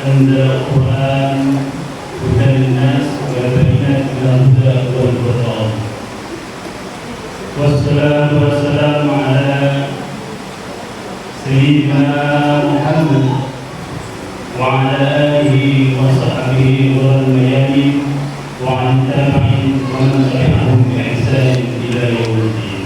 أنزل القرآن هدى للناس وبينات من الهدى والفرقان. والصلاة والسلام على سيدنا محمد وعلى آله وصحبه والميامين وعن تابعين ومن تبعهم بإحسان إلى يوم الدين.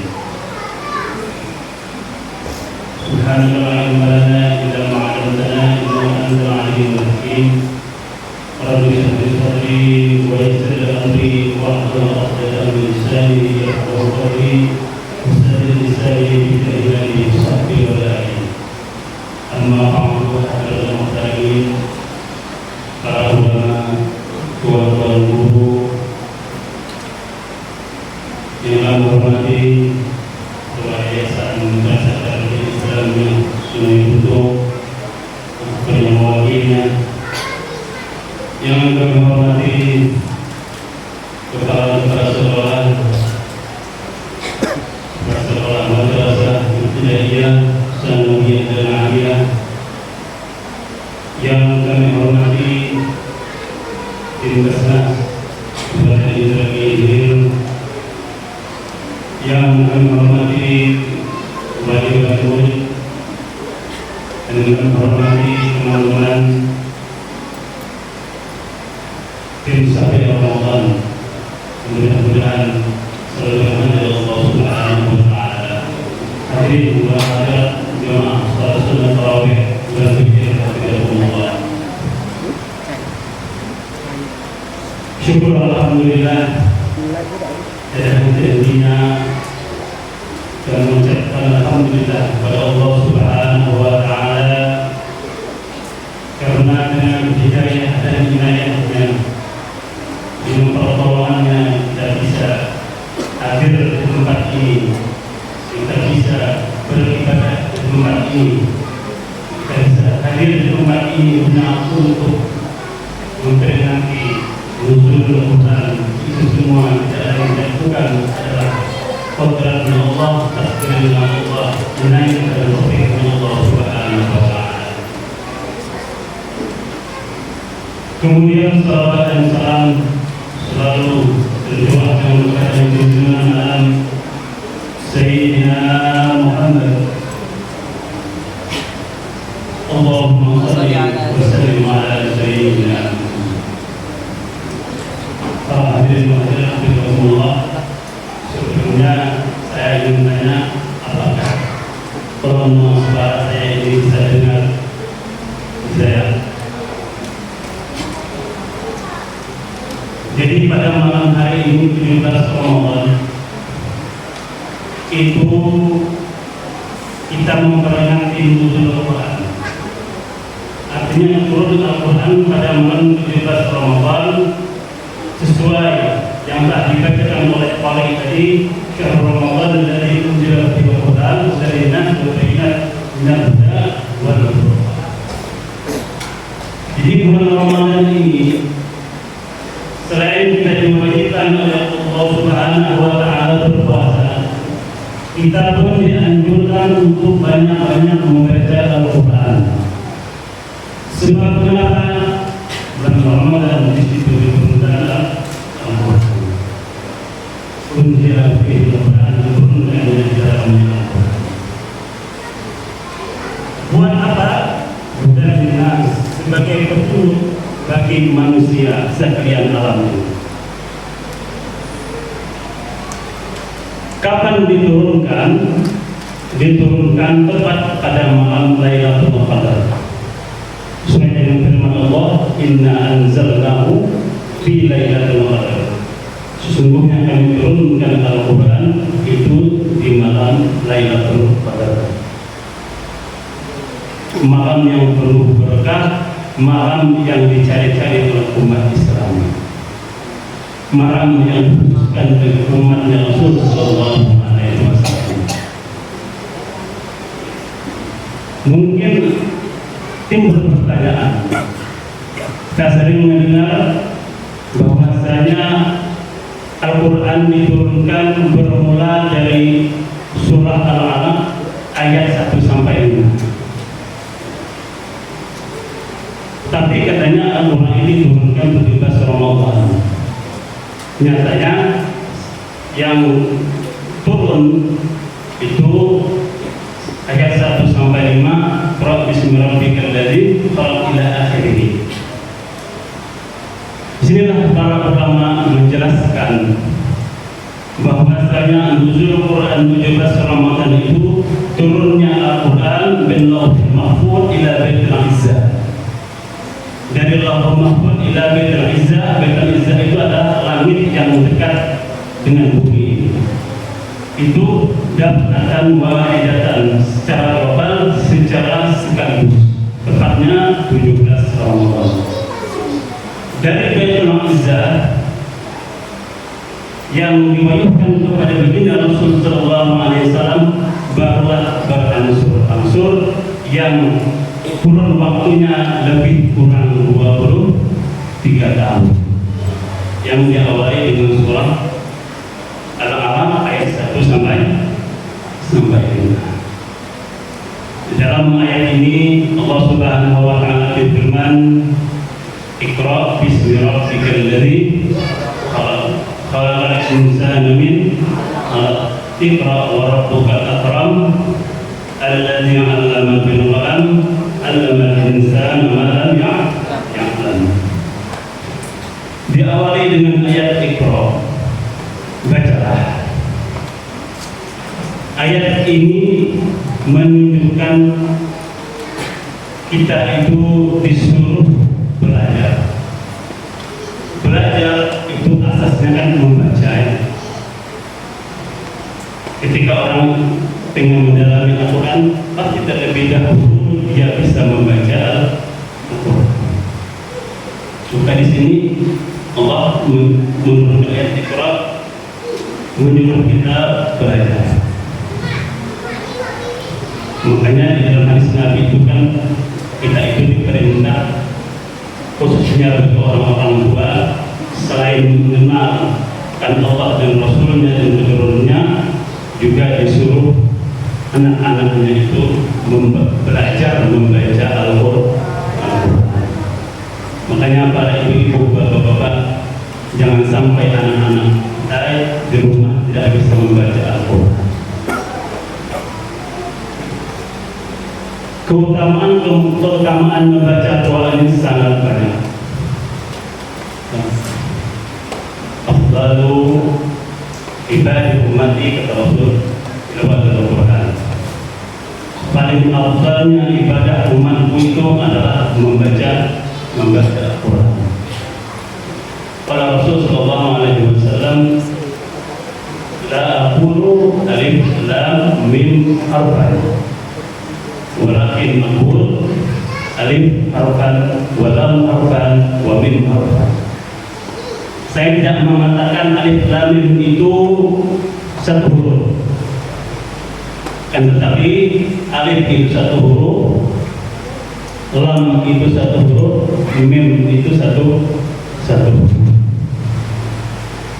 سبحانك لا علم لنا إلا ما علمتنا إنك أنت العليم الحكيم. رب اشرح لي صدري ويسر لي أمري واحلل عقدة من لساني يفقهوا قولي وسدد لساني بكلماتي وصحبي ولا أما بعد حضرات المحترمين para ulama, tuan-tuan guru yang kami hormati, Ketua Yayasan Madrasah Darul Islam Sungai Buntung dan yang mewakilnya, yang kami hormati kepala sekolah Madrasah Ibtidaiyah Sanawiyah dan Aliyah, yang kami hormati tim Basnas Badan Intelijen, yang kami hormati wali-wali murid, dan kami hormati teman-teman tim Sahabat Ramadan. Mudah-mudahan selalu bermanfaat Allah Subhanahu wa taala. Hadirin wa hadirat jemaah salat sunat tarawih bulan Fikir Hafizahullah. Syukur alhamdulillah dan hadirinnya dan mengucapkan alhamdulillah kepada Allah Subhanahu wa taala karena dengan hidayah dan inayahnya, dengan pertolongannya kita bisa hadir di tempat ini, kita bisa beribadah di tempat ini, kita bisa hadir di tempat ini untuk memperingati nuzul Quran. Itu semua tidak lain dan bukan adalah qadratnya Allah, takdirnya Allah, inayah dan taufiknya Allah Subhanahu wa taala. Kemudian salawat dan salam selalu tercurahkan kepada junjungan alam Sayyidina Muhammad. Allahumma salli wa sallim ala Sayyidina Muhammad. Para hadirin wa hadirat rahimakumullah, sebelumnya saya ingin tanya, apakah tolong suara saya ini bisa dengar? Saya jadi pada malam hari ini 17 Ramadan itu kita memperingati nuzul Al-Quran. Artinya turun Al-Quran pada malam 17 Ramadan sesuai yang telah dibacakan oleh tadi, syahrul Ramadan dari unzila fihi Al-Quran dari nas wa bayyinat minal huda wal furqan. Jadi bulan Ramadan ini selain kita diwajibkan oleh Allah Subhanahu wa taala berpuasa, kita pun dianjurkan untuk banyak-banyak membaca Al-Quran. Sebab kenapa? Bulan Ramadan di situ diturunkan Al-Quran. Unzila fihi Al-Quran, diturunkan di dalamnya Al-Quran. Buat apa? Hudan linnas, sebagai petunjuk bagi manusia sekalian alam ini. Kapan diturunkan? Diturunkan tepat pada malam Lailatul Qadar. Sesuai dengan firman Allah, Inna anzalnahu fi Lailatul Qadar. Sesungguhnya kami turunkan Al-Quran itu di malam Lailatul Qadar. Malam yang penuh berkah, malam yang dicari-cari oleh umat Islam, malam yang dikhususkan bagi umatnya Rasul Sallallahu Alaihi Wasallam. Mungkin timbul pertanyaan, kita sering mendengar bahwasanya Al-Quran diturunkan bermula dari surah Al-Alaq ayat 1 sampai 5. Tapi Tapi katanya Al-Quran ini diturunkan 17 Ramadan. Nyatanya yang turun itu ayat 1 sampai 5, Qur'an bismillahirrahmanirrahim ila akhirih. Disinilah para ulama menjelaskan bahwasanya nuzul Quran 17 Ramadan itu turunnya Al-Quran bin Lauhul Mahfuz ila Baitul Izzah. Dari Lauhul Mahfuz ila Baitul Izzah. Baitul Izzah itu adalah langit yang dekat dengan bumi. Itu dapatkan wahidatan secara global, secara sekaligus, tepatnya 17 Ramadan. Dari Baitul Izzah yang diwahyukan kepada baginda Rasul sallallahu alaihi wasallam barulah berangsur-angsur yang kurun waktunya lebih kurang 23 tahun, yang diawali dengan surah Al-A'raf ayat 1 sampai 5. Di dalam ayat ini Allah Subhanahu wa taala berfirman, Iqra bismi rabbikal ladzi khalaqal insana min 'alaq. Iqra wa rabbukal akram alladzi 'allama bil qalam 'allamal insana ma lam ya'lam. Diawali dengan ayat Iqra. Bacalah. Ayat ini menunjukkan kita itu disuruh belajar. Belajar itu asasnya kan membaca. Ketika orang ingin mendalami Al-Quran, pasti terlebih dahulu dia bisa membaca Al-Quran. Maka di sini Allah menurunkan ayat Iqra menyuruh kita belajar. Makanya di dalam hadis Nabi itu kan kita itu diperintah, khususnya bagi orang-orang tua, selain mengenal kan Allah dan Rasulnya dan turunnya, juga disuruh anak-anaknya itu belajar membaca Al-Quran. Makanya para ibu-ibu, bapak-bapak, jangan sampai anak-anak kita di rumah tidak bisa membaca Al-Quran. Keutamaan membaca Al-Quran ini sangat banyak. Afdalu ibadah ummati, kata Rasul, tilawat Al-Quran. Paling afdalnya ibadah umatku itu adalah membaca Al-Quran. Kata Rasul sallallahu alaihi wasallam, la aqulu alif lam mim harfan, walakin aqul alif harfan wa lam harfan wa mim harfan. Saya tidak mengatakan alif lam mim itu satu huruf, kan, tetapi alif itu satu huruf, lam itu satu huruf, mim itu satu huruf.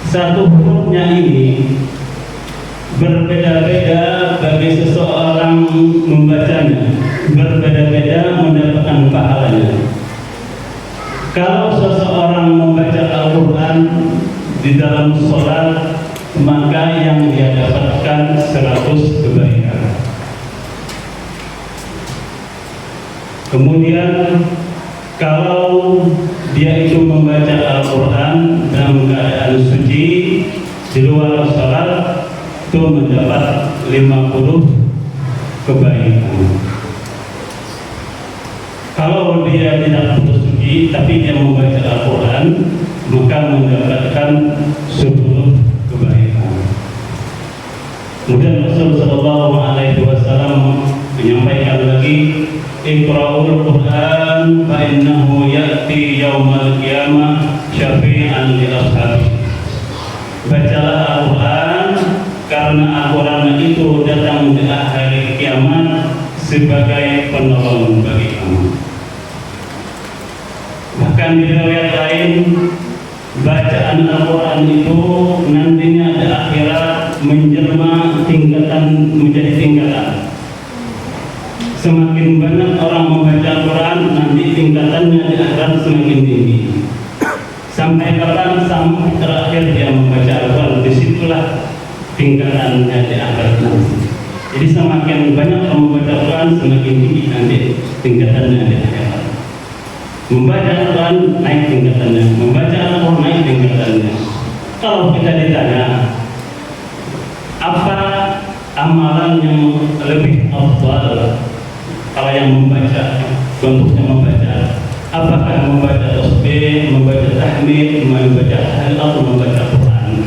Satu hurufnya ini berbeda-beda bagi seseorang membacanya, berbeda-beda mendapatkan pahalanya. Kalau seseorang membaca Al-Quran di dalam sholat, maka yang dia dapatkan 100 kebaikan. Kemudian kalau dia itu membaca Al-Quran dalam keadaan suci di luar sholat, itu mendapat 50 kebaikan. Kalau dia tidak bersuci tapi dia membaca Al-Quran, maka mendapatkan 10 kebaikan. Kemudian Rasul sallallahu alaihi wasallam menyampaikan lagi, Iqra'ul Quran fa innahu ya'ti yaumal qiyamah syafi'an li ashabi. Bacalah Al-Quran karena Al-Quran itu datang di akhir kiamat sebagai penolong bagi kamu. Bahkan di riwayat lain, bacaan Al-Quran itu nantinya di akhirat menjelma tingkatan menjadi tingkatan. Semakin banyak orang membaca Al-Quran, nanti tingkatannya di akhirat semakin tinggi. Sampai kapan? Sampai terakhir dia membaca Al-Quran, disitulah tingkatannya di akhirat nanti. Jadi semakin banyak orang membaca Al-Quran, semakin tinggi nanti tingkatannya di akhirat. Membaca Al-Quran naik tingkatannya, membaca Al-Quran naik tingkatannya. Kalau kita ditanya, apa amalan yang lebih afdal? Kalau yang membaca, contohnya membaca, apakah membaca tasbih, membaca tahmid, membaca tahlil atau membaca Quran?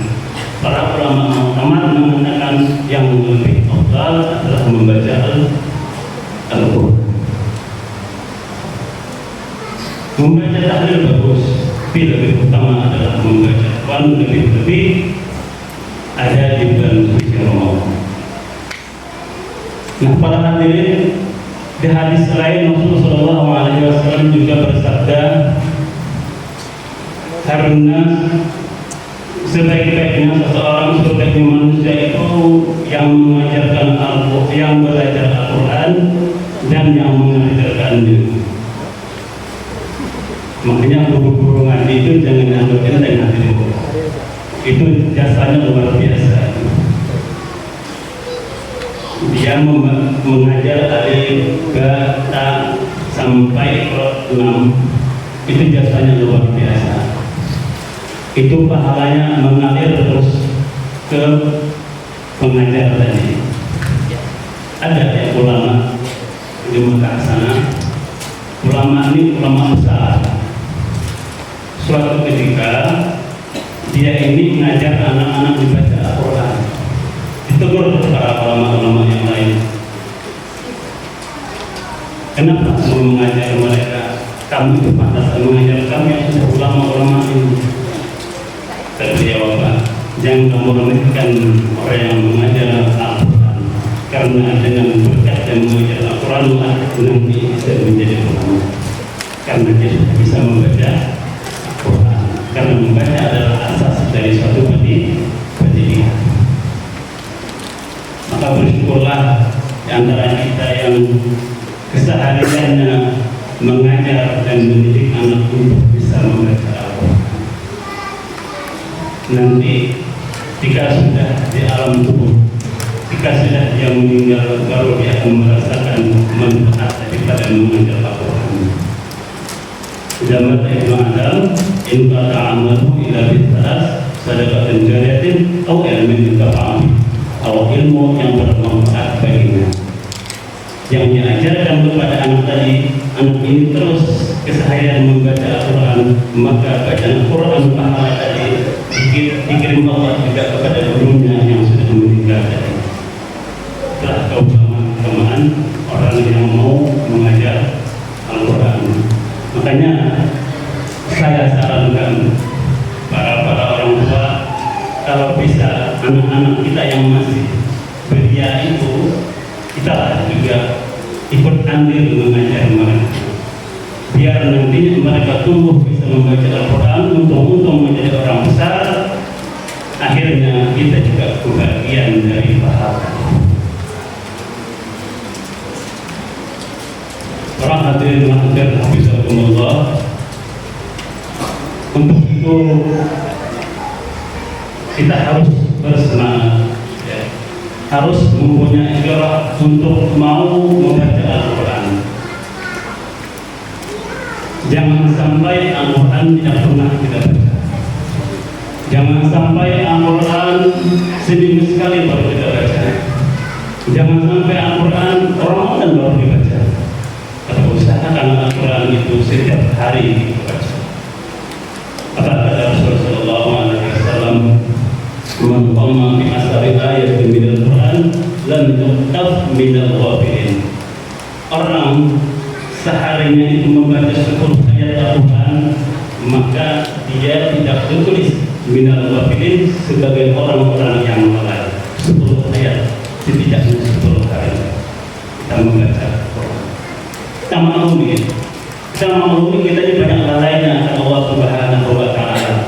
Para ulama muktamad mengatakan yang lebih afdal adalah membaca Al-Quran. Membaca tahlil bagus, tapi lebih utama adalah membaca Quran, lebih ada di bulan suci Ramadan. Nah, para hadirin, di hadis lain Rasulullah SAW juga bersabda, karena sebaik-baiknya seseorang, sebaik manusia itu yang mengajarkan Al-Quran, yang belajar Al-Quran dan yang mengajarkannya. Makanya guru-guru ngaji itu jangan anggap enteng hadirin. Itu jasanya luar biasa. Dia mengajar alif, ba, ta sampai ke 6. Itu jasanya luar biasa. Itu pahalanya mengalir terus ke pengajar tadi. Ada ya ulama di Mekah sana. Ulama ini ulama besar. Suatu ketika dia ini mengajar anak-anak membaca Al-Quran. Ditegur para ulama-ulama yang lain. Kenapa mau mengajar mereka? Kamu itu pantas mengajar kami yang sudah ulama-ulama ini. Terjawab, jangan kamu remehkan orang yang mengajar Al-Quran, karena dengan berkat dan mengajar Al-Quran nanti bisa menjadi ulama. Karena dia sudah bisa membaca Al-Quran. Karena membaca adalah asas dari suatu pendidikan. Maka bersyukurlah di antara kita yang kesehariannya mengajar dan mendidik anak untuk bisa membaca Al-Quran. Nanti jika sudah di alam kubur, jika sudah dia meninggal, baru dia akan merasakan manfaat daripada mengajar Al-Quran. Zaman Ibnu Adam, in qata amalu ila bitaras sadaqatin jariyatin atau ilmin intafa'ah, atau ilmu yang bermanfaat baginya. Yang diajarkan kepada anak tadi, anak ini terus keseharian membaca Al-Quran, maka bacaan Al-Quran pahala tadi dikirim Allah juga kepada gurunya yang sudah meninggal tadi. Telah keutamaan orang yang mau mengajar Al-Quran. Makanya saya sarankan para orang tua, kalau bisa anak-anak kita yang masih belia itu, kita juga ikut andil mengajar mereka, biar nantinya mereka tumbuh bisa membaca Al-Quran, untung menjadi orang besar, akhirnya kita juga kebagian dari pahala. Orang hadirin rahmatan Allah, untuk itu kita harus bersemangat, ya. Harus mempunyai gairah untuk mau membaca Al-Quran. Jangan sampai Al-Quran tidak pernah kita baca. Jangan sampai Al-Quran seminggu sekali baru kita baca. Jangan sampai Al-Quran Ramadan baru dibaca. Usahakan Al-Quran itu setiap hari dibaca. Apa kata Rasulullah SAW? Man qama bi asari ayatin min Al-Quran lam yuqaf min al-ghafilin. Orang seharinya itu membaca 10 ayat Al-Quran, maka dia tidak tertulis min al-ghafilin sebagai orang-orang yang lalai. 10 ayat, setidaknya 10 hari kita membaca Al-Quran. Kita maklumi kita ini banyak lalainya Allah Subhanahu wa Ta'ala.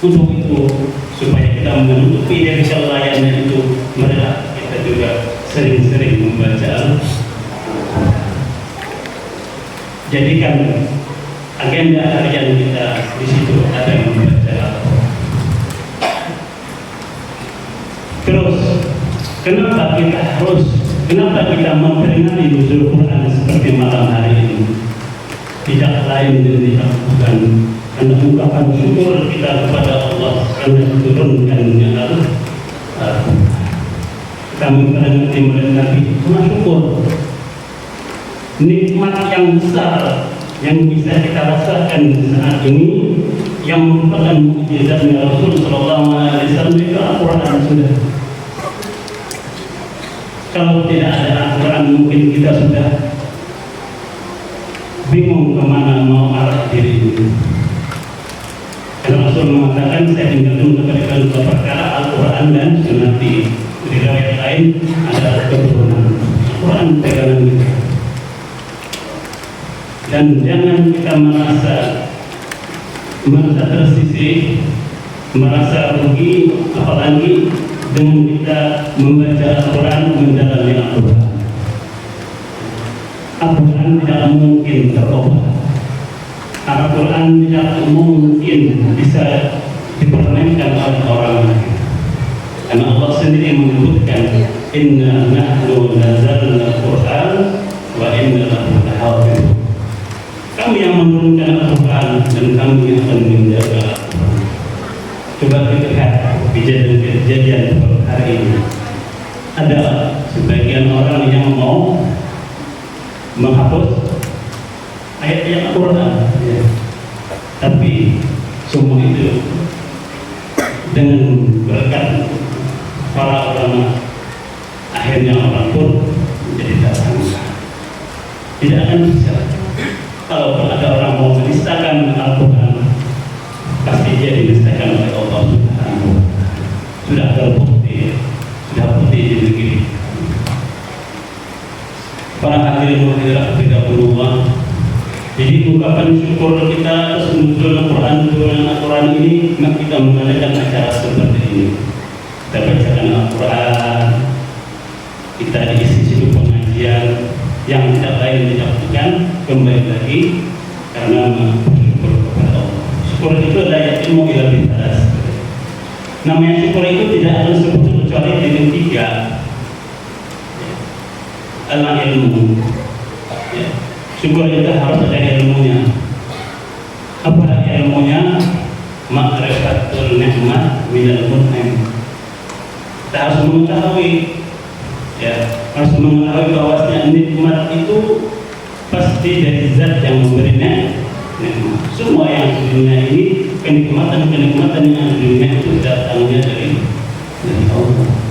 Untuk itu, supaya kita menutupi dari kelalaiannya itu, marilah kita juga sering-sering membaca Al-Quran. jadikan agenda harian kita di situ ada yang membaca Al-Quran. Terus, kenapa kita memperingati nuzul Quran seperti malam hari ini? Tidak lain dan tidak bukan karena ungkapan syukur kita kepada Allah karena diturunkannya Al-Quran. Kami memperingati mulai Nabi syukur nikmat yang besar yang bisa kita rasakan saat ini, yang merupakan mukjizatnya Rasul Sallallahu Alaihi Wasallam itu Al-Quran sudah. Kalau tidak ada Al-Quran mungkin kita sudah bingung kemana mau arah diri ini. Karena Rasul mengatakan saya tinggalkan kepada kalian dua perkara, Al-Quran dan Sunnah. Di riwayat lain ada keturunan Al-Quran pegangan kita. Dan jangan kita merasa tersisih, merasa rugi, apalagi dengan kita membaca Al-Quran, mendalami Al-Quran. Al-Quran tidak mungkin terubah. Al-Quran tidak mungkin bisa dipermainkan oleh orang lain. Karena Allah sendiri menyebutkan, Inna nahnu nazalna Al-Quran wa inna lahu lahafidhun. Kami yang menurunkan Al-Quran dan kami yang akan menjaga Al-Quran. Coba kita lihat kejadian hari ini. Ada sebagian orang yang mau menghapus ayat-ayat Al-Quran, ya. Tapi semua itu dengan berkat para ulama, akhirnya orang pun menjadi tersangka. Tidak akan bisa. Kalau ada orang mau menistakan Al-Quran, pasti dia dinistakan oleh Allah Subhanahu wa Ta'ala. Sudah terbukti, sudah bukti di negeri. Para hadirin hadirat Allah, jadi ungkapan syukur kita atas nuzul Al-Quran, turunan Al-Quran ini, maka kita mengadakan acara seperti ini. Kita bacakan Al-Quran, kita diisi situ pengajian yang tidak lain tidak bukan kembali lagi karena bersyukur kepada Allah. Syukur itu adalah ilmu ila bitas. Namanya syukur itu tidak akan sebut kecuali dengan tiga. Ilmu. Ya. Syukur itu harus ada ilmunya. Apa ilmunya? Ma'rifatul ni'mat minal mun'im. Kita harus mengetahui, ya, harus mengetahui bahwasanya nikmat itu pasti dari zat yang memberi nikmat. Semua yang di dunia ini, kenikmatan yang di dunia itu datangnya dari Allah.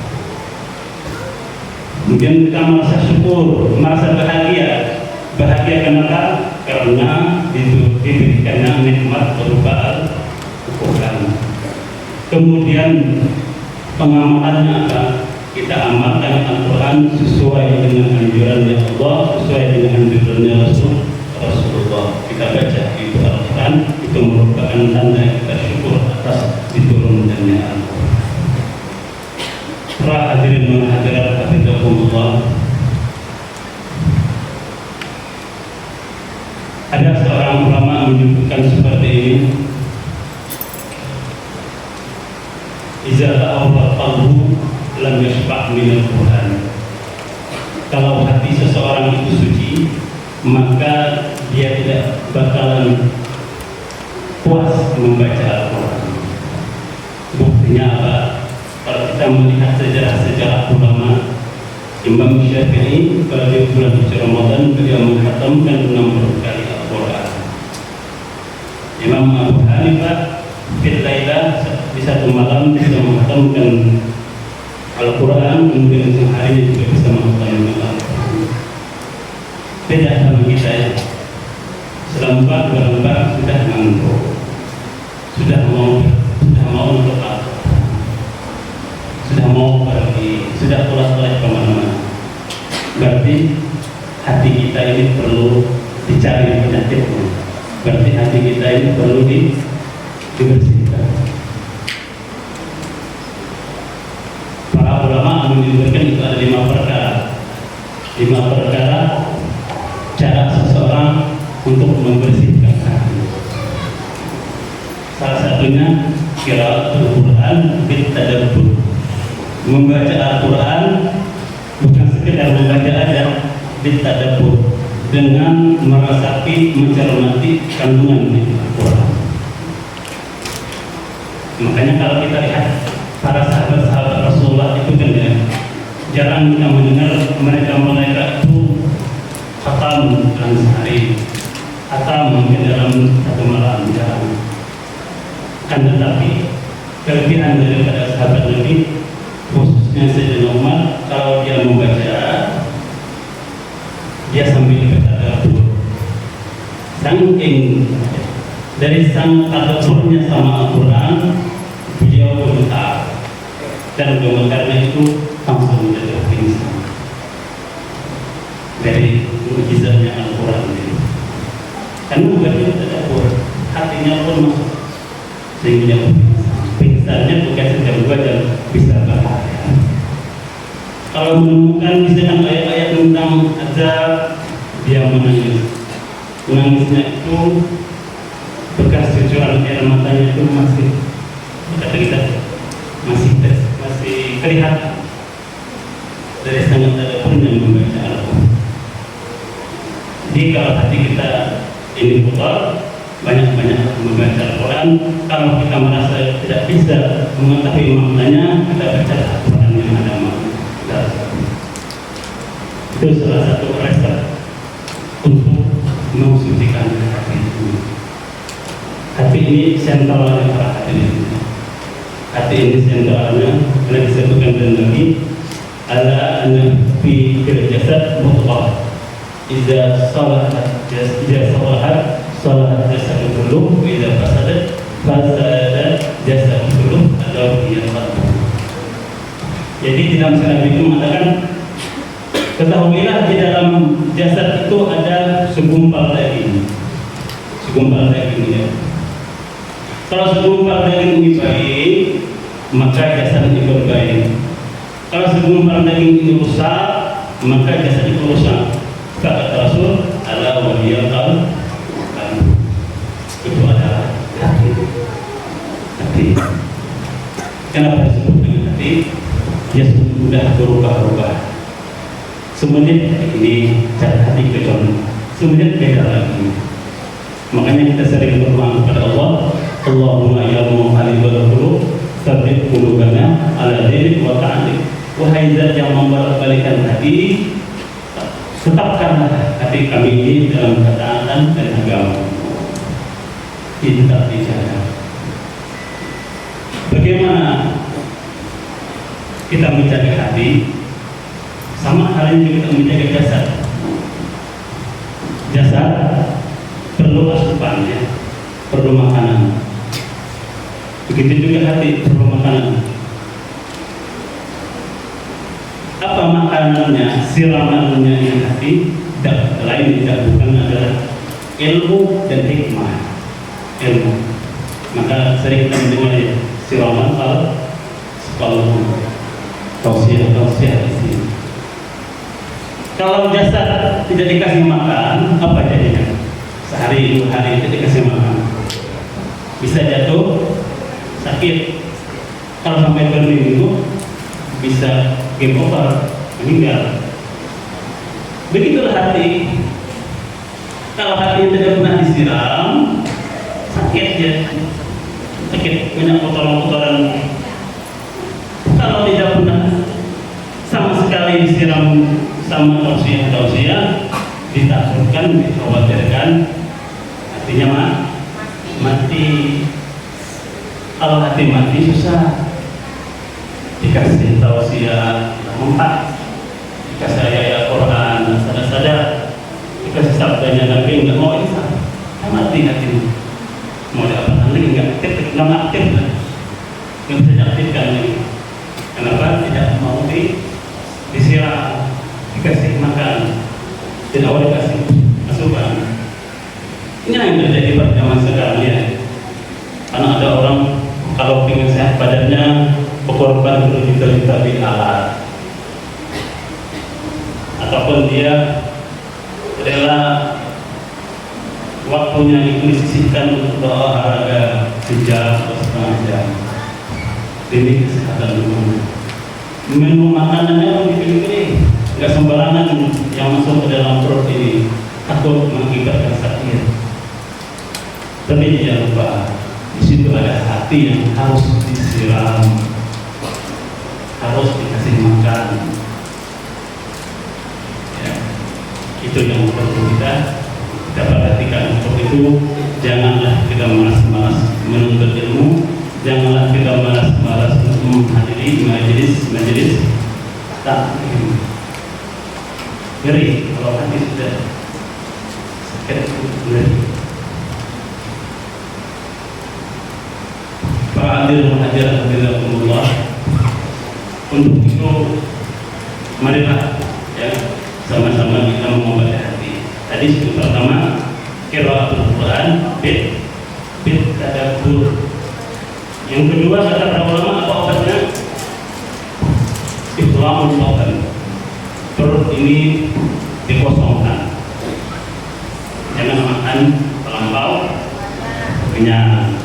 Kemudian kita merasa syukur, merasa bahagia. Bahagia kenapa? Karena diberikan nikmat berupa Al-Quran. Kemudian pengamalannya apa? Kita amalkan Al-Quran sesuai dengan anjurannya Allah, sesuai dengan anjurannya Rasulullah. Kita baca itu Al-Quran, itu merupakan tanda kita syukur atas diturunkannya Al-Quran. Para hadirin dan hadirat hafizahumullah, ada seorang ulama menyebutkan seperti ini, Iza ta'awwal qalbu lam yashba' minal Quran. Kalau hati seseorang itu suci, maka dia tidak bakalan puas membaca Al-Quran. Buktinya apa? Kalau kita melihat sejarah ulama, Imam Syafi'i pada bulan suci Ramadan beliau menghatamkan 60 kali Al-Quran. Imam Abu Hanifah fil laila di satu malam bisa menghatamkan Al-Quran, kemudian sehari juga bisa menghatamkan Al-Quran. Beda sama kita ya. Selembar dua lembar sudah ngantuk, sudah mau untuk apa? Sudah mau pergi, sudah pulas-pulas kemana-mana. Berarti hati kita ini perlu dicari penyakitnya. Berarti hati kita ini perlu dibersihkan. Para ulama menyebutkan itu ada 5 perkara. 5 perkara cara seseorang untuk Salah satunya qiraatul Quran bil tadabbur. Membaca Al-Quran bukan sekedar membaca aja, bil tadabbur, dengan merasapi, mencermati kandungan di Al-Quran. Makanya kalau kita lihat para sahabat-sahabat Rasulullah itu kan ya, jarang kita mendengar mereka itu khatam dalam sehari, khatam mungkin dalam satu malam, jarang. Kan tetapi kelebihan daripada sahabat Nabi, khususnya Sayyidina Umar, kalau dia membaca, dia sambil bertadabbur. Saking dari sang tadabburnya sama Al-Quran, beliau bergetar, dan gemetarnya itu langsung menjadi pingsan dari mukjizatnya Al-Quran ini. Karena beliau tadabbur, hatinya pun masuk, sehingga pingsannya bukan sejam 2 jam, bisa bahaya. Kalau menemukan misalkan ayat-ayat tentang azab, dia menangis. Menangisnya itu bekas cucuran air matanya itu masih, kata kita, masih kelihatan dari sangat tadabbur yang membaca Al-Quran. Jadi kalau hati kita ini kotor, banyak-banyak membaca Al-Quran. Kalau kita merasa tidak bisa mengetahui maknanya, kita baca Al-Quran yang ada makna. Itu salah satu resep untuk mensucikan hati ini. Hati ini sentralnya para hadirin. Hati ini sentralnya karena disebutkan oleh Nabi, ala anna fi jasad mudghah, idza salahat salahat jasad kulluh, wa idza fasadat jasad kulluh, atau dia qalb. Jadi di dalam Nabi itu mengatakan, ketahuilah di dalam jasad itu ada segumpal daging. Segumpal daging ya. Kalau segumpal daging ini baik, maka jasad itu baik. Kalau segumpal daging ini rusak, maka jasad itu rusak. Kata Rasul, ala waliyal qalb, itu adalah hati. Hati. Kenapa disebut dengan hati? Dia sudah berubah-ubah. Semenit ini cara hati kecontoh, semenit beda lagi. Makanya kita sering berdoa kepada Allah, Allahumma ya muqallibal qulub, tsabbit qulubana ala dinik wa ta'atik. Wahai Zat yang membolak-balikkan hati, tetapkanlah hati kami ini dalam ketaatan dan agama. Ini tetap dijaga. Bagaimana kita menjaga hati? Sama halnya kita menjaga jasad. Jasad perlu asupan ya, perlu makanan. Begitu juga hati perlu makanan. Apa makanannya, siramannya yang hati? Tidak lain tidak bukan adalah ilmu dan hikmah. Ilmu. Maka sering kita mendengar ya, siraman kalau tausiah di sini. Kalau jasad tidak dikasih makan, apa jadinya? Sehari 2 hari tidak dikasih makan, bisa jatuh sakit. Kalau sampai berminggu, bisa game over, meninggal. Begitulah hati. Kalau hati tidak pernah disiram, sakit ya, sakit, banyak kotoran-kotoran. Kalau tidak pernah sama sekali disiram sama tausiah, ditakutkan, dikhawatirkan, artinya mati. Kalau hati mati susah. Dikasih tausiah mempat, dikasih ayat Quran, sadar, dikasih sabdanya Nabi, nggak mau insaf, mati hati. Mau diapakan lagi, nggak aktif lah, nggak bisa diaktifkan lagi. Kenapa? Tidak mau disiram, dikasih makan, tidak mau dikasih asupan. Ini yang terjadi pada zaman sekarang ya. Karena ada orang kalau ingin sehat badannya, berkorban berjuta-juta di alat, ataupun dia rela waktunya itu disisihkan untuk berolahraga sejam atau setengah jam. Demi kesehatan tubuh. Menu makanannya pun dipilih-pilih, nggak sembarangan yang masuk ke dalam perut ini, takut mengakibatkan sakit. Tapi jangan lupa, di situ ada hati yang harus disiram, harus dikasih makan. Ya, itu yang perlu kita perhatikan. Untuk itu, janganlah kita malas-malas menuntut ilmu, janganlah kita malas-malas untuk menghadiri majelis taklim. Ngeri kalau hati sudah sakit, ngeri. Para hadirin hadirat rahimakumullah, untuk itu marilah ya sama-sama kita mengobati hati. Tadi yang pertama qiraatul Quran bil tadabbur. Yang kedua kata para ulama apa obatnya? Iframul badan. Perut ini dikosongkan. Jangan makan terlampau kenyang.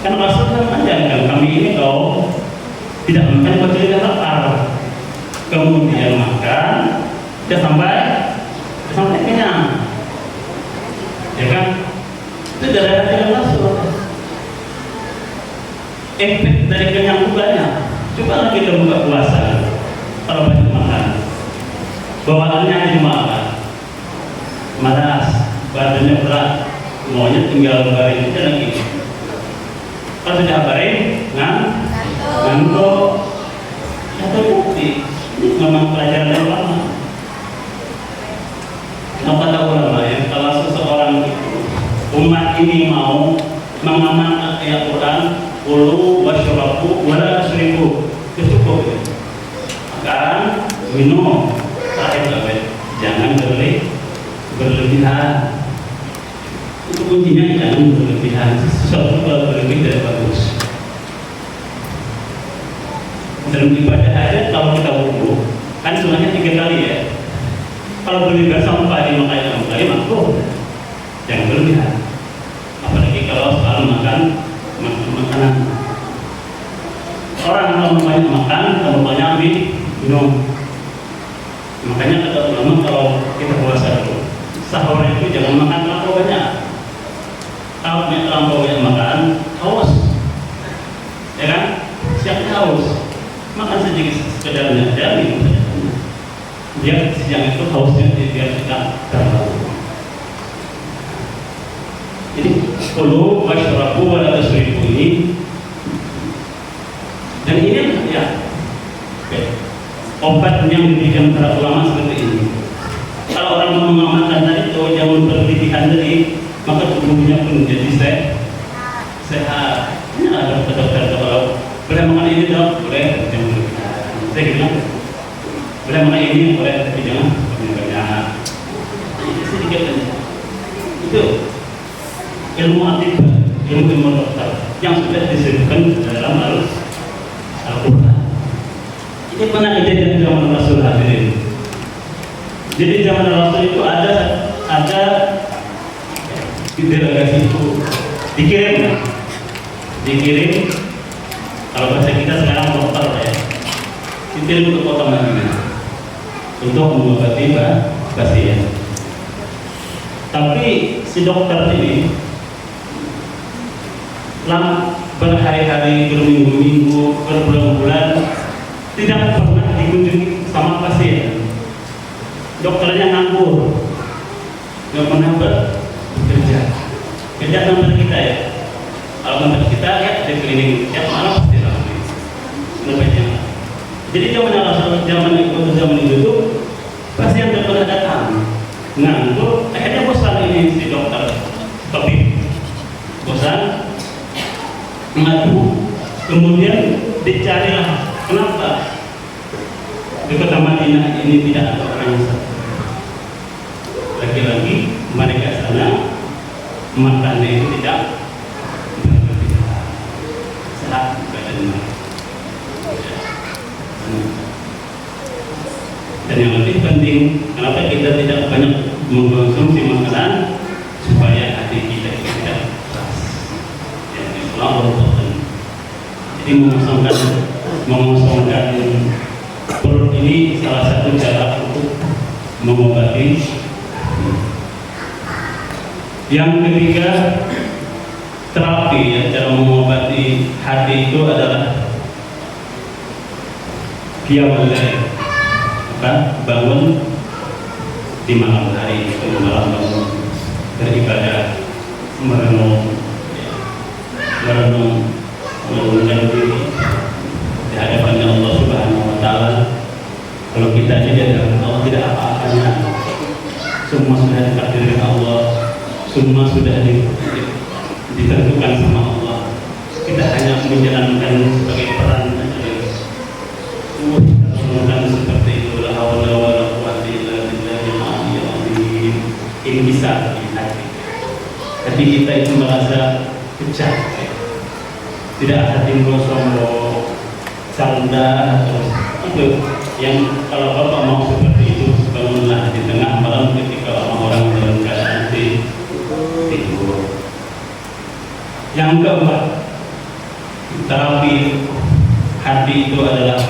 Kan Rasulullah mengajarkan kami ini kalau tidak makan kecuali tidak lapar. Kemudian makan sampai kenyang. Ya kan? Itu dari hati Rasul. Efek dari kenyang itu banyak. Coba lagi kita buka puasa, kalau banyak makan, bawaannya dimakan, malas, badannya berat, maunya tinggal baring aja lagi. Kalau sudah baring, ngantuk, atau bukti. Ini memang pelajaran yang lama. Apa kata ulama ya? Kalau seseorang itu, umat ini mau mengamalkan ayat Quran, kulu wasyrabu wala tusrifu, cukup ya. Makan, minum, terakhir jangan berlebihan. Itu kuncinya, jangan berlebihan. Sesuatu kalau berlebih tidak bagus. Dalam ibadah aja kalau kita wudu kan semuanya 3 kali ya. Kalau berlebihan sampai 5 kali 6 kali makruh. Jangan berlebihan. Apalagi kalau selalu makan makanan. Orang kalau banyak makan, kalau banyak minum. Makanya kata ulama kalau kita puasa dulu, sahur itu jangan makan terlalu banyak. Kalau terlalu banyak makan, haus. Ya kan? Siap haus. Makan sedikit sekedarnya aja, minum saja. Biar siang itu hausnya biar kita terlalu. Jadi kulu wasyrabu wala tusrifu ini, dan ini ya obat yang diberikan para ulama seperti ini. Kalau orang mau mengamalkan tadi itu jangan berlebihan tadi, maka tubuhnya pun jadi sehat. Ini ada dokter kalau boleh makan ini dok, boleh, jangan berlebihan. Saya bilang boleh makan ini, boleh, tapi jangan banyak. Ini sedikit saja. Itu ilmu akibat, ilmu dokter yang sudah disebutkan dalam Al-Quran. Ini pernah kejadian di zaman Rasul hadirin. Jadi zaman Rasul itu ada di delegasi itu dikirim kalau bahasa kita sekarang dokter ya, dikirim ke kota Madinah untuk mengobati pasien. Tapi si dokter ini berhari-hari, berminggu-minggu, berbulan-bulan tidak pernah dikunjungi sama pasien. Dokternya nganggur, nggak pernah bekerja. Kerja kantor kita ya. Kalau kantor kita ya di klinik tiap malam pasti ramai. Lebihnya. Jadi zaman itu tuh pasien tidak pernah datang, nganggur. Akhirnya bosan ini si dokter, tapi bosan. Mengadu, kemudian dicarilah kenapa di kota Madinah ini tidak ada orang yang sakit. Lagi-lagi mereka sana makannya itu tidak berlebihan, sehat badannya. Dan yang lebih penting, kenapa kita tidak banyak mengkonsumsi makanan supaya hati kita tidak keras. seperti mengosongkan perut ini salah satu cara untuk mengobati. Yang ketiga, terapi ya, cara mengobati hati itu adalah qiyamul lail, bangun di malam hari, malam bangun beribadah, merenungkan diri di hadapan Allah Subhanahu wa Ta'ala. Kalau kita jadi Allah, tidak apa-apanya, semua sudah ditakdirkan Allah, semua sudah ditentukan sama Allah. Kita hanya menjalankan sebagai peran saja. Kita seperti itu, la haula wala quwwata illa billahil aliyyil azim. Ini bisa hati. Hati kita itu merasa pecah, tidak ada timbul sombong, canda, itu yang kalau Bapak mau seperti itu, bangunlah di tengah malam ketika orang-orang dalam keadaan tidur. Yang keempat, terapi hati itu adalah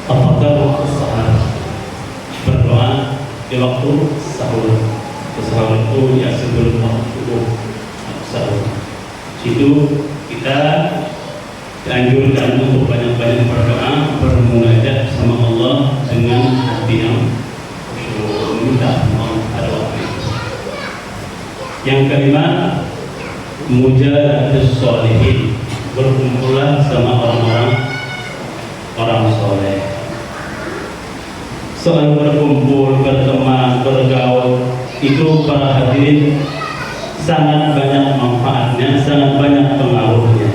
waktu sahur, berdoa di waktu sahur. Sahur itu ya sebelum waktu sahur. Itu kita dianjurkan untuk banyak-banyak berdoa, bermunajat sama Allah dengan hati yang khusyuk, meminta maaf pada waktu itu. Yang kelima, mujalatus sholihin, berkumpulan sama orang soleh. Soal berkumpul, berteman, bergaul, itu para hadirin sangat banyak manfaatnya, sangat banyak pengaruhnya.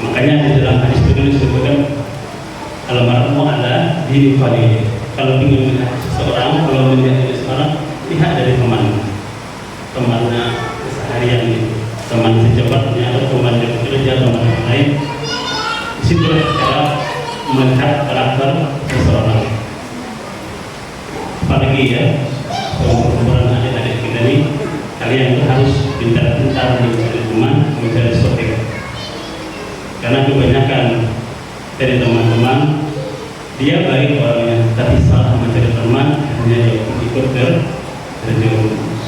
Makanya di dalam hadis itu disebutkan almarhum ala dini khalil. Kalau ingin melihat seseorang, kalau melihat seseorang, lihat dari temannya keseharian, teman sejabatnya atau teman yang bekerja, teman yang lain. Disitulah cara melihat karakter seseorang. Apalagi ya, perkumpulan adik-adik kita ini, kalian itu harus pintar-pintar mencari teman, mencari sohib. Karena kebanyakan dari teman-teman, dia baik orangnya, tapi salah mencari teman, hanya ikut terjerumus.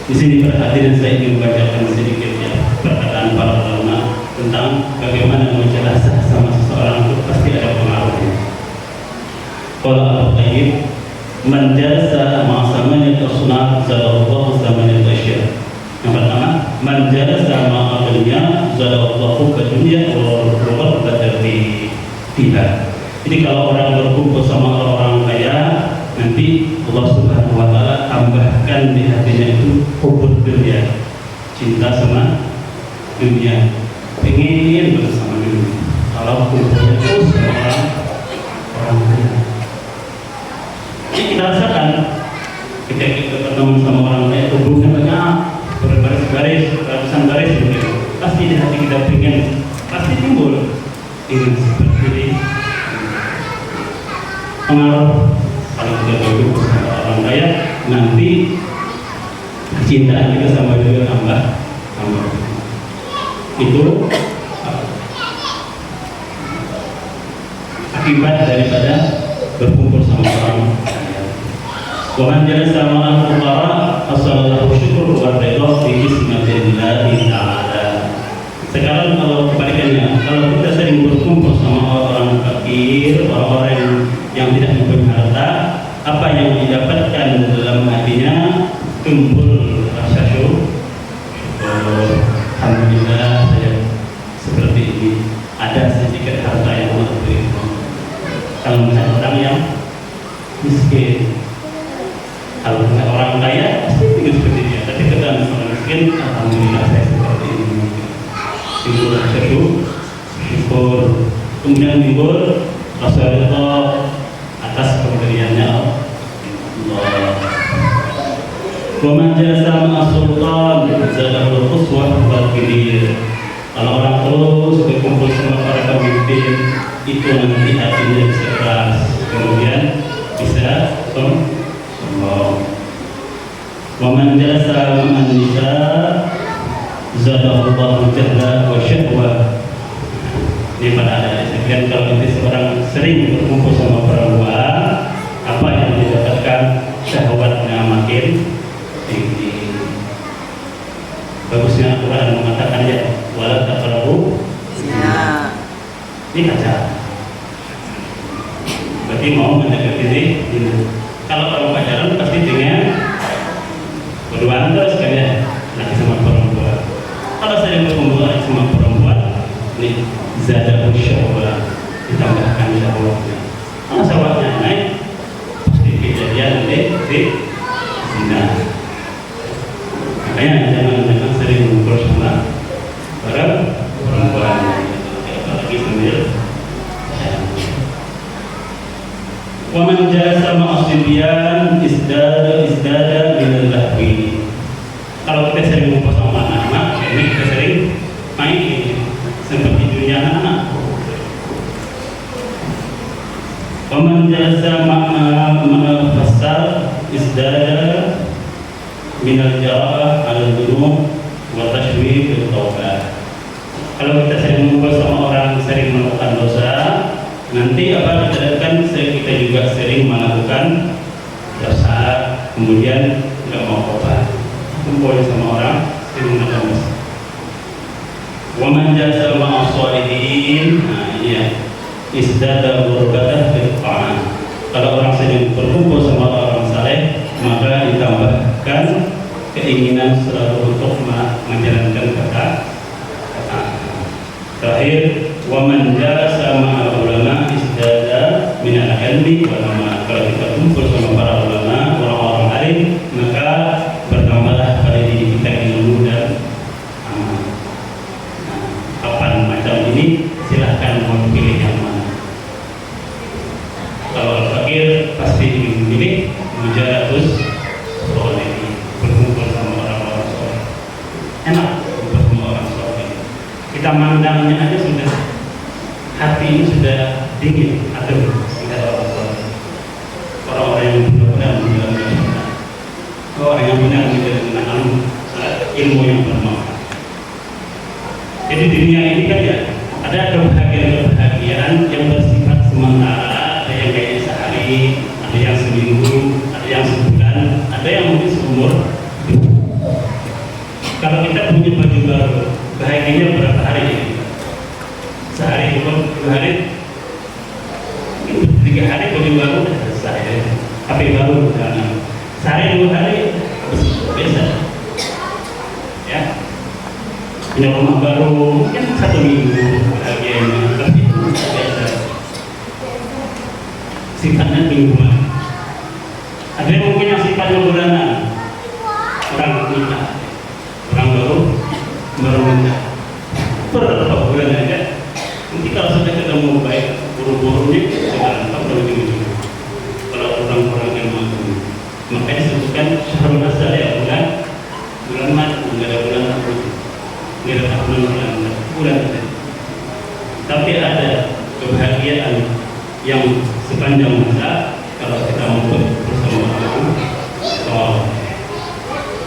Di sini perhatian saya ingin membacakan sedikit ya perkataan para ulama tentang bagaimana menjelaskan sama seseorang itu pasti ada pengaruhnya. Kalau Al-Qayyim menjalasa ma'asamanya tersunat zadallahu zamanya tasyir. Yang pertama, menjalasa ma'adunya zadallahu ke dunia wal badari tidak. Jadi kalau orang berkumpul sama orang kaya, nanti Allah Subhanahu wa Ta'ala tambahkan di hatinya itu hubud dunia, cinta sama dunia, pengen bersama dunia. Kalau kumpulnya terus sama orang kaya, jadi kita rasakan ketika kita bertemu sama orang kaya, tubuhnya banyak, berbaris-baris, ratusan baris begitu, pasti di hati kita pengen, pasti timbul ingin seperti ini. Pengaruh kalau kita duduk bersama orang kaya, nanti kecintaan kita sama dia tambah. Itu akibat daripada berkumpul sama orang kaya. Waman jalasa ma'al fuqara asallahu syukur wa ridha fi ismatillahi ta'ala. Sekarang kalau kebalikannya, kalau kita sering berkumpul sama orang fakir, orang-orang yang tidak mempunyai harta, apa yang didapatkan dalam hatinya timbul rasa syukur. Alhamdulillah saya seperti ini, ada sedikit harta yang Allah berikan. Kalau melihat orang yang miskin, kalau melihat orang kaya pasti ingin seperti dia. Tapi ketika orang miskin, alhamdulillah saya seperti ini. Timbul rasa syukur, kemudian timbul rasa ridha atas pemberiannya Allah. Wa man jalasa ma'a sultan zadahu al-quswa wal kibir. Kalau orang terus berkumpul sama para pemimpin, itu nanti hatinya bisa keras, kemudian bisa sombong. Wa man jalasa ma'a nisa zadallahu jalla wa syahwa. Ini pada ada sekalian, kalau kita seorang sering berkumpul sama perempuan, apa yang didapatkan, syahwatnya makin tinggi. Bagusnya Al-Quran mengatakan ya, wala taqrabu zina. Ini kaca. Berarti mau mendekati zina. Kalau orang pacaran pasti dengan berduaan terus kan ya, laki sama perempuan. Kalau saya berkumpul sama perempuan, ini zada syahwat, ditambahkan syahwatnya. Kalau syahwatnya naik, pasti kejadian nanti zina. Makanya jangan sering ngumpul sama perempuan, apalagi sambil waman jasa ma'asyibian isdada minal lahwi. Kalau kita sering ngumpul sama anak-anak, ini kita sering main seperti dunia anak-anak. Waman jasa ma'al fasal isdada minal jara'ah al-dhunub wa tashwih bil tawbah. Kalau kita sering ngumpul sama orang sering melakukan dosa, nanti apa dikatakan kita juga sering melakukan dosa, kemudian nggak mau tobat. Kumpul sama orang sering melakukan dosa. Wa man jasa ma'a sholihin, nah iya, isdada ghurbatah bil ta'am. Kalau orang sering berkumpul sama orang saleh, maka ditambahkan keinginan selalu untuk menjalankan kata. Terakhir, wa man jalasa ma'al ulama isdada min al-ilmi wal ulama. Kalau kita kumpul sama para ulama, orang-orang alim, maka bertambahlah pada diri kita ilmu dan amal. Kapan macam ini, silahkan mau pilih yang mana. Kalau al-fakir pasti memilih mujaratus soleh, berkumpul sama orang-orang soleh. Enak berkumpul sama orang soleh. Kita mandangnya aja sudah, hati ini sudah dingin, adem. Kita orang soleh, orang-orang yang benar-benar menjalankan sunnah, orang yang benar menjalankan ilmu yang bermanfaat. Jadi di dunia ini kan ya ada kebahagiaan yang bersifat sementara, ada yang kayaknya sehari, ada yang seminggu, ada yang sebulan, ada yang mungkin seumur hidup. Kalau kita punya baju baru, bahagianya berapa hari ini? Sehari, 2 hari, mungkin 3 hari baju baru sudah selesai. HP baru misalnya, sehari 2 hari biasa. Ya, punya rumah baru mungkin 1 minggu bahagianya, tapi itu biasa. Sifatnya mingguan. Ada yang mungkin yang sifatnya bulanan. Orang nikah, orang baru nikah, berapa bulan aja. Nanti kalau sudah ketemu baik, buru-burunya sekarang tak perlu ujung-ujung. Kalau orang-orang yang mampu, makanya disebutkan syahrul asal ya, bulan mati, nggak ada bulan tahun, nggak ada bulan. Tapi ada kebahagiaan yang sepanjang masa kalau kita mampu bersama orang.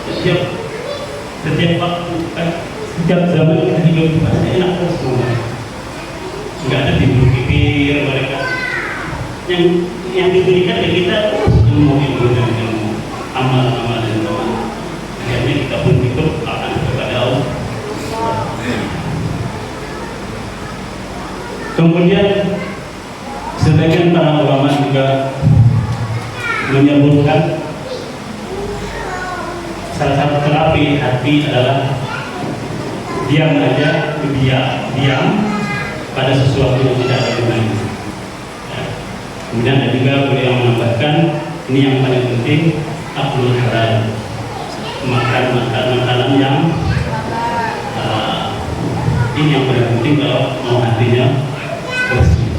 Setiap waktu, setiap zaman kita hidup pasti enak terus semua. Nggak ada dipikir mereka. Yang diberikan ke kita ilmu dan ilmu, amal dan amal. Akhirnya kita pun hidup akan kepada Allah. Kemudian sebagian para ulama juga menyebutkan salah satu terapi hati adalah diam aja, diam pada sesuatu yang tidak ada gunanya. Ya. Kemudian ada juga beliau menambahkan, ini yang paling penting, aklul halal, makan makanan yang ini yang paling penting kalau mau hatinya bersih.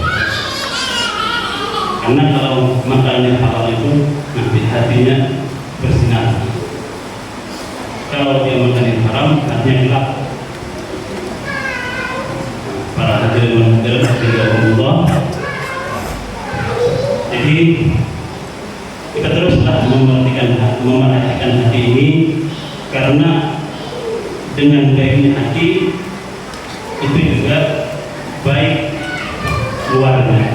Karena kalau makannya halal itu nanti hatinya bersinar. Kalau dia makan yang haram, hatinya gelap. Para hadirin Allah. Jadi kita teruslah memerhatikan hati ini, karena dengan baiknya hati itu juga baik luarnya.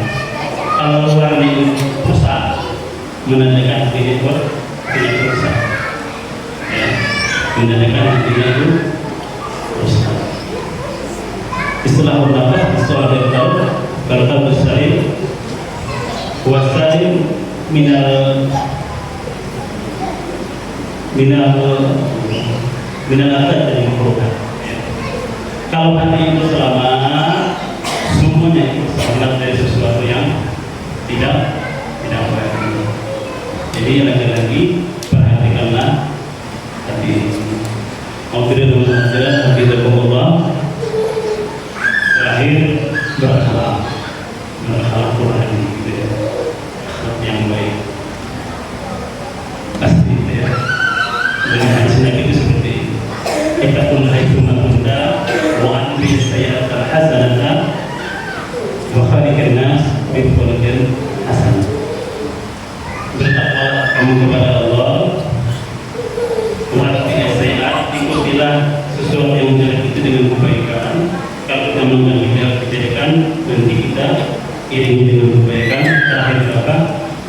Kalau luarnya itu rusak, menandakan hatinya itu tidak rusak. Ya, menandakan hatinya itu rusak. Istilah ulama, istilah dari kalau tahu bersalim, wasalim minal apa dari makhluk. Kalau hati itu selamat, semuanya itu selamat dari sesuatu yang tidak baik. Jadi lagi-lagi perhatikanlah hati. Alhamdulillah, terakhir berakhlak Quran gitu ya, akhlak yang baik pasti ya. Dengan hadisnya itu seperti ini. Ittaqul haitsu ma kunta wa atbi sayyi'atal hasanata wa khaliqin nas bi khuluqin hasan. Bertakwa kamu kepada Allah, wa atbi sayyi'at, ikutilah sesuatu yang jelek itu dengan kebaikan. Kalau kita mengambil kejelekan, nanti kita iringi dengan kebaikan. Terakhir apa?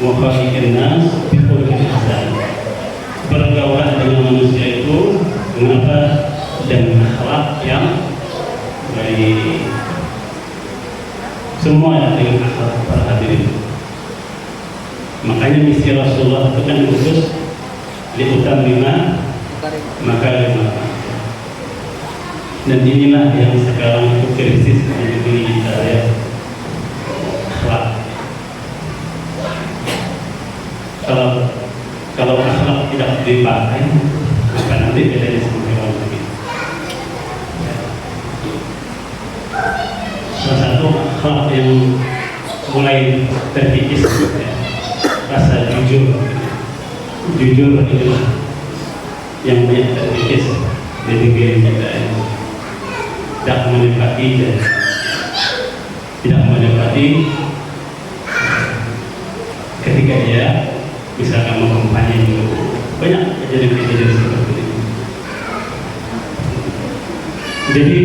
Wa khaliqin nas bi khuluqin hasan. Bergaulah dengan manusia itu dengan apa? Dengan akhlak yang baik. Semua dengan akhlak para hadirin. Makanya misi Rasulullah itu kan khusus liutammima makarimah. Dan inilah yang sekarang itu krisis di dunia kita ya, akhlak. Kalau akhlak tidak dipakai, maka nanti bedanya sama hewan lagi. Salah satu akhlak yang mulai terkikis ya, rasa jujur. Jujur itulah yang banyak terkikis di negeri kita ini. Tidak menepati ketika dia misalkan mengkampanye juga banyak kejadian-kejadian seperti ini. Jadi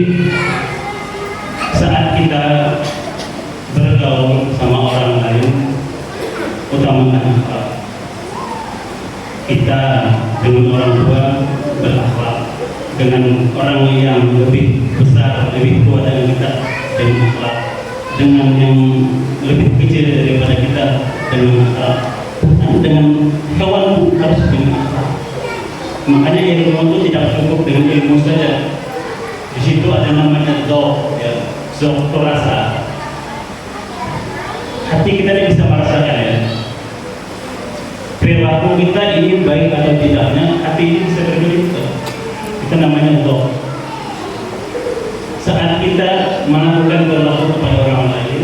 saat kita bergaul sama orang lain, utamakan akhlak. Kita dengan orang tua berakhlak, dengan orang yang lebih besar, lebih tua dari kita dengan akhlak, dengan yang lebih kecil daripada kita dengan akhlak, dengan hewan harus dengan akhlak. Makanya ilmu itu tidak cukup dengan ilmu saja. Di situ ada namanya zauq, ya, zauq itu rasa. Hati kita ini bisa merasakan ya. Perilaku kita ini baik atau tidaknya, hati ini bisa bercerita. Itu namanya zauq. Saat kita melakukan perilaku kepada orang lain,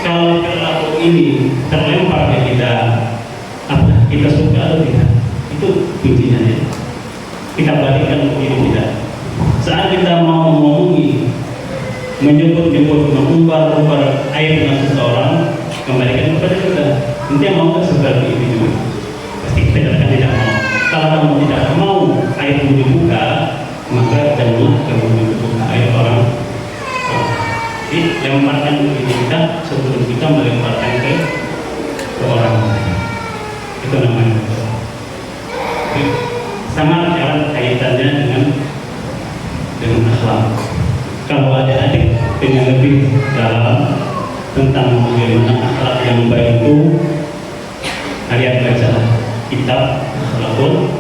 kalau perilaku ini terlempar ke kita, apakah kita suka atau tidak? Itu kuncinya ya. Kita balikkan ke diri kita. Saat kita mau ngomongi, menyebut-nyebut, mengumbar-umbar aib dengan seseorang, kembalikan kepada kita. Nanti yang mau seperti ini juga. Pasti kita akan tidak mau. Kalau kamu tidak mau aibmu dibuka, maka janganlah kamu membuka aib orang. Jadi lemparkan ke diri kita sebelum kita melemparkan ke orang lain. Itu namanya. Sangat erat kaitannya dengan akhlak. Kalau adik-adik dengan lebih dalam tentang bagaimana akhlak yang baik itu, kalian baca kitab akhlakul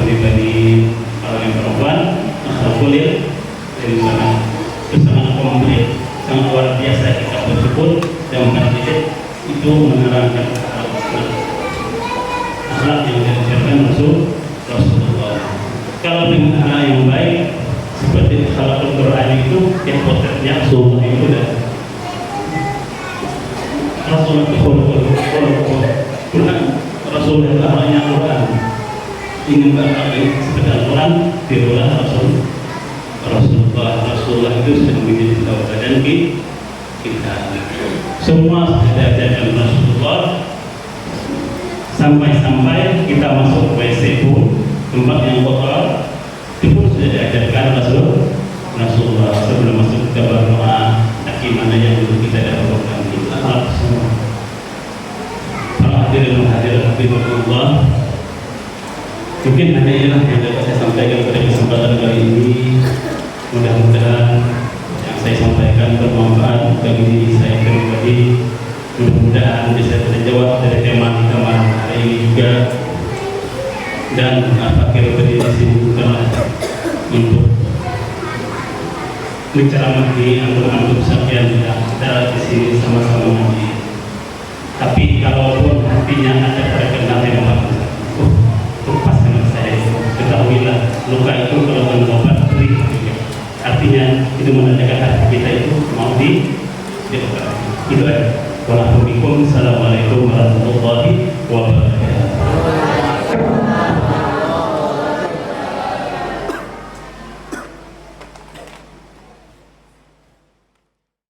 pribadi orang yang perempuan, akhlakul dari mana. Itu sangat komplit, sangat luar biasa kitab tersebut yang mengajar itu menerangkan akhlak yang diajarkan Rasulullah. Kalau dengan akhlak yang baik seperti akhlakul Quran itu, yang potretnya Rasulullah itu dan Quran, Rasulullah itu akhlaknya Quran. Ingin berakhlak seperti Al-Quran, tirulah Rasulullah itu sedang menjadi tauladan kita. Semua diajarkan Rasulullah. Sampai kita masuk WC pun, tempat yang kotor itu pun diajarkan Rasulullah sebelum masuk ke berdoa. Mana yang dulu kita dapatkan di alam semua. Para hadirin hadirat Habibullah, mungkin hanya inilah yang dapat saya sampaikan pada kesempatan kali ini. Mudah-mudahan yang saya sampaikan bermanfaat bagi diri saya pribadi. Mudah-mudahan bisa terjawab dari tema kita malam hari ini juga. Dan akhir berdiri di sini bukanlah untuk menceramahi antum-antum sekalian yang ada di sini sama-sama ngaji. Tapi kalaupun hatinya ada terkena memang, lepas dengan saya itu, ketahuilah luka itu kalau belum obat beri. Artinya itu menandakan hati kita itu mau diobat. Itu aja. Wassalamualaikum warahmatullahi wabarakatuh.